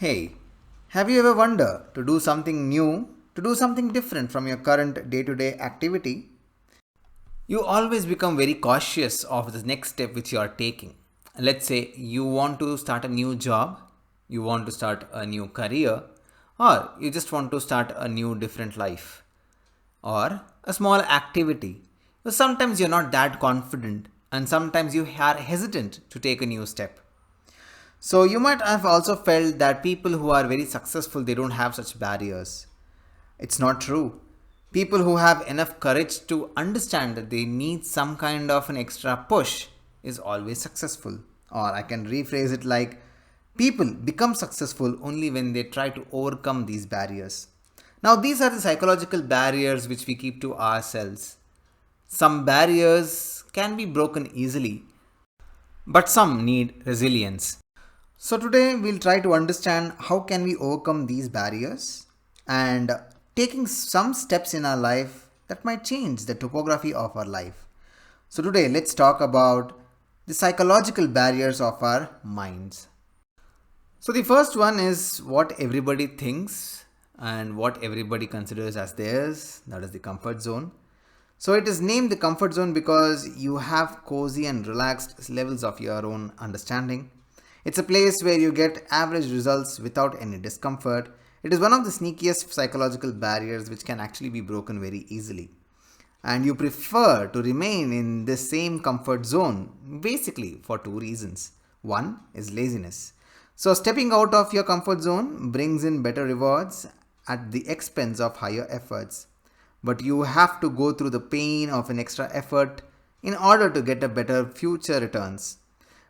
Hey, have you ever wondered to do something new, to do something different from your current day to day activity? You always become very cautious of the next step which you are taking. Let's say you want to start a new job, you want to start a new career, or you just want to start a new different life, or a small activity. But sometimes you're not that confident, and sometimes you are hesitant to take a new step. So you might have also felt that people who are very successful they don't have such barriers. It's not true. People who have enough courage to understand that they need some kind of an extra push is always successful. Or I can rephrase it like people become successful only when they try to overcome these barriers. Now, these are the psychological barriers which we keep to ourselves. Some barriers can be broken easily, but some need resilience. So today we'll try to understand how can we overcome these barriers and taking some steps in our life that might change the topography of our life. So today let's talk about the psychological barriers of our minds. So the first one is what everybody thinks and what everybody considers as theirs, that is the comfort zone. So it is named the comfort zone because you have cozy and relaxed levels of your own understanding. It's a place where you get average results without any discomfort. It is one of the sneakiest psychological barriers which can actually be broken very easily. And you prefer to remain in this same comfort zone basically for two reasons. One is laziness. So, stepping out of your comfort zone brings in better rewards at the expense of higher efforts. But you have to go through the pain of an extra effort in order to get a better future returns.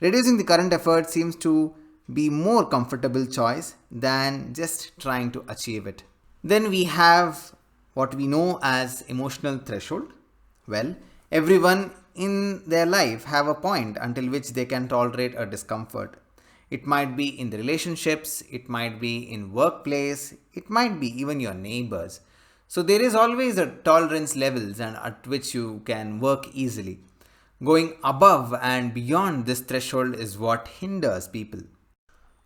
Reducing the current effort seems to be more comfortable choice than just trying to achieve it. Then we have what we know as emotional threshold. Well, everyone in their life have a point until which they can tolerate a discomfort. It might be in the relationships, it might be in workplace, it might be even your neighbors. So there is always a tolerance levels and at which you can work easily. Going above and beyond this threshold is what hinders people.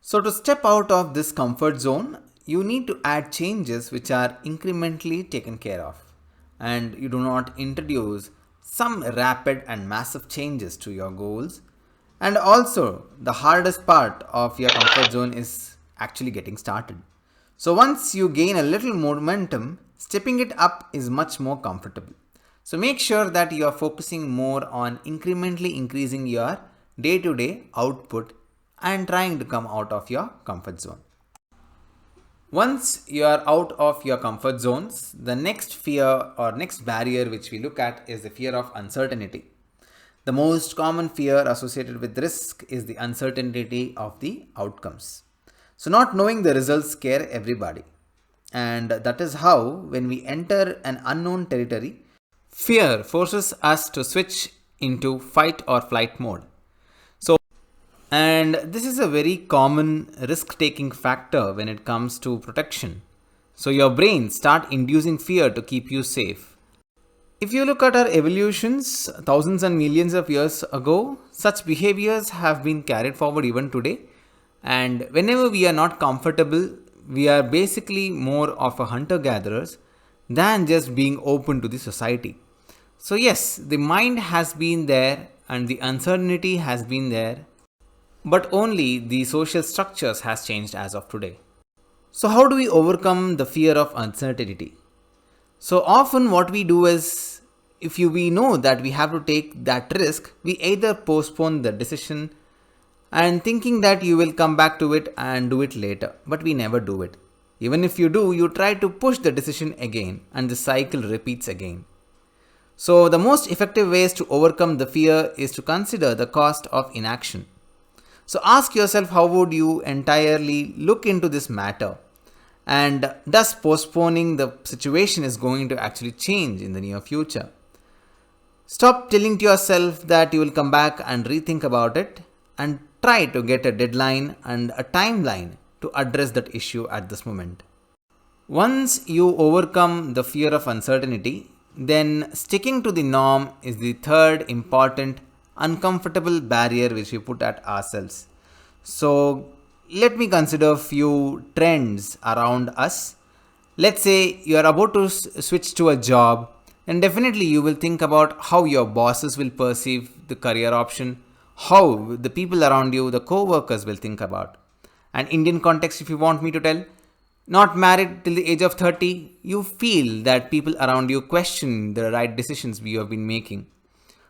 So to step out of this comfort zone, you need to add changes which are incrementally taken care of. And you do not introduce some rapid and massive changes to your goals. And also, the hardest part of your comfort zone is actually getting started. So once you gain a little momentum, stepping it up is much more comfortable. So make sure that you are focusing more on incrementally increasing your day to day output and trying to come out of your comfort zone. Once you are out of your comfort zones, the next fear or next barrier which we look at is the fear of uncertainty. The most common fear associated with risk is the uncertainty of the outcomes. So, not knowing the results scare everybody. And that is how, when we enter an unknown territory, fear forces us to switch into fight or flight mode. So, and this is a very common risk taking factor when it comes to protection. So, your brain start inducing fear to keep you safe. If you look at our evolutions thousands and millions of years ago, such behaviors have been carried forward even today. And whenever we are not comfortable, we are basically more of a hunter gatherers than just being open to the society. So, yes, the mind has been there and the uncertainty has been there, but only the social structures has changed as of today. So, how do we overcome the fear of uncertainty? So often what we do is, if we know that we have to take that risk, we either postpone the decision and thinking that you will come back to it and do it later, but we never do it. Even if you do, you try to push the decision again and the cycle repeats again. So the most effective ways to overcome the fear is to consider the cost of inaction. So ask yourself, how would you entirely look into this matter? And thus postponing the situation is going to actually change in the near future. Stop telling to yourself that you will come back and rethink about it and try to get a deadline and a timeline to address that issue at this moment. Once you overcome the fear of uncertainty, then sticking to the norm is the third important uncomfortable barrier which we put at ourselves. So let me consider a few trends around us. Let's say you are about to switch to a job, and definitely you will think about how your bosses will perceive the career option, how the people around you, the co-workers will think about. And Indian context, if you want me to tell, not married till the age of 30, you feel that people around you question the right decisions we have been making.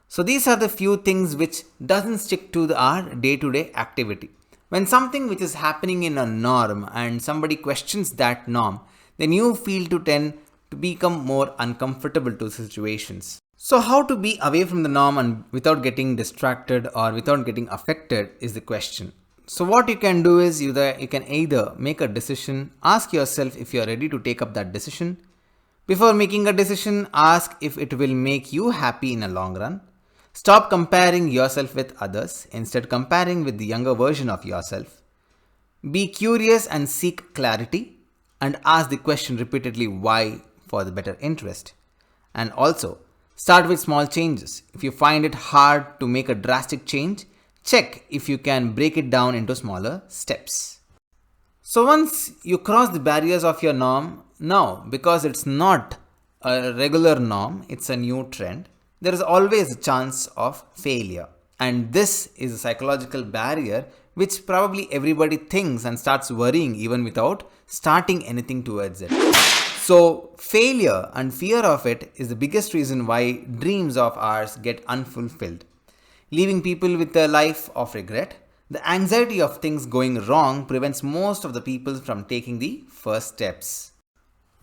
So these are the few things which doesn't stick to our day-to-day activity. When something which is happening in a norm and somebody questions that norm, then you feel to tend to become more uncomfortable to situations. So how to be away from the norm and without getting distracted or without getting affected is the question. So what you can do is you can either make a decision, ask yourself if you are ready to take up that decision. Before making a decision, ask if it will make you happy in a long run. Stop comparing yourself with others, instead comparing with the younger version of yourself. Be curious and seek clarity, and ask the question repeatedly why for the better interest. And also, start with small changes. If you find it hard to make a drastic change, check if you can break it down into smaller steps. So once you cross the barriers of your norm, now because it's not a regular norm, it's a new trend, there is always a chance of failure. And this is a psychological barrier which probably everybody thinks and starts worrying even without starting anything towards it. So failure and fear of it is the biggest reason why dreams of ours get unfulfilled, leaving people with a life of regret. The anxiety of things going wrong prevents most of the people from taking the first steps.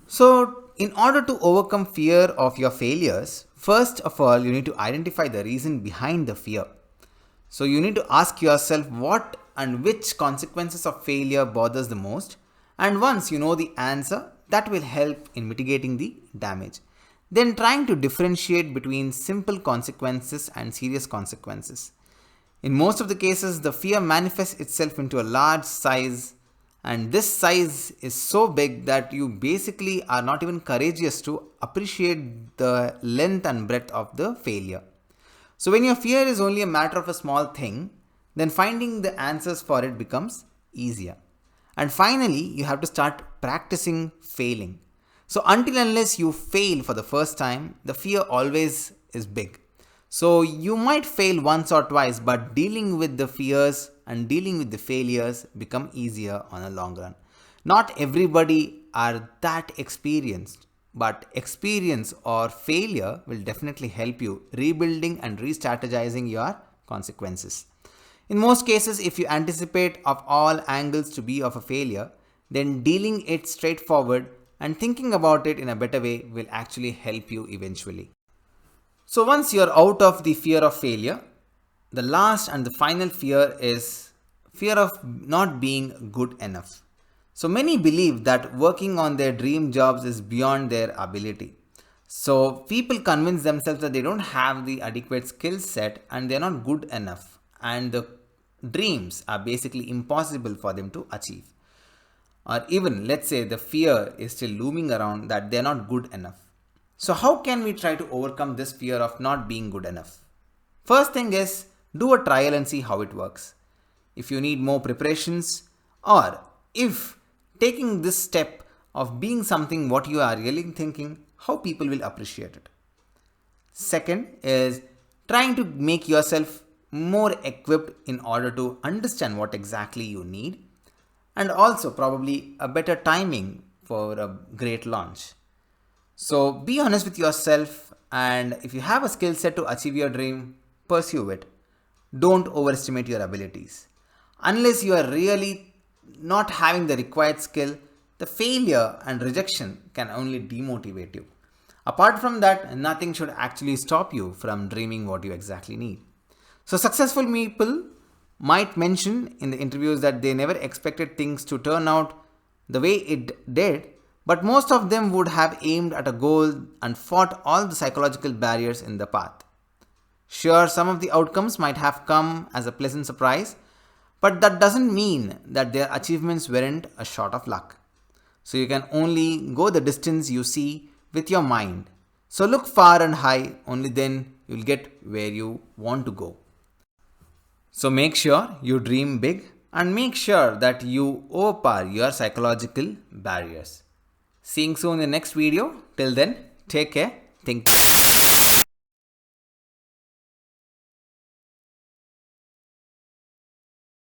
So, in order to overcome fear of your failures, first of all, you need to identify the reason behind the fear. So, you need to ask yourself what and which consequences of failure bothers the most. And once you know the answer, that will help in mitigating the damage. Then trying to differentiate between simple consequences and serious consequences. In most of the cases, the fear manifests itself into a large size, and this size is so big that you basically are not even courageous to appreciate the length and breadth of the failure. So when your fear is only a matter of a small thing, then finding the answers for it becomes easier. And finally, you have to start practicing failing. So until unless you fail for the first time, the fear always is big. So you might fail once or twice, but dealing with the fears and dealing with the failures become easier on a long run. Not everybody are that experienced, but experience or failure will definitely help you rebuilding and re-strategizing your consequences. In most cases, if you anticipate of all angles to be of a failure, then dealing it straightforward and thinking about it in a better way will actually help you eventually. So once you're out of the fear of failure, the last and the final fear is fear of not being good enough. So many believe that working on their dream jobs is beyond their ability. So people convince themselves that they don't have the adequate skill set and they're not good enough, and the dreams are basically impossible for them to achieve. Or even let's say the fear is still looming around that they're not good enough. So how can we try to overcome this fear of not being good enough? First thing is, do a trial and see how it works. If you need more preparations, or if taking this step of being something what you are really thinking, how people will appreciate it. Second is trying to make yourself more equipped in order to understand what exactly you need, and also probably a better timing for a great launch. So be honest with yourself, and if you have a skill set to achieve your dream, pursue it. Don't overestimate your abilities. Unless you are really not having the required skill, the failure and rejection can only demotivate you. Apart from that, nothing should actually stop you from dreaming what you exactly need. So successful people might mention in the interviews that they never expected things to turn out the way it did, but most of them would have aimed at a goal and fought all the psychological barriers in the path. Sure, some of the outcomes might have come as a pleasant surprise, but that doesn't mean that their achievements weren't a shot of luck. So you can only go the distance you see with your mind. So look far and high, only then you'll get where you want to go. So make sure you dream big, and make sure that you overpower your psychological barriers. Seeing soon in the next video. Till then, take care. Think.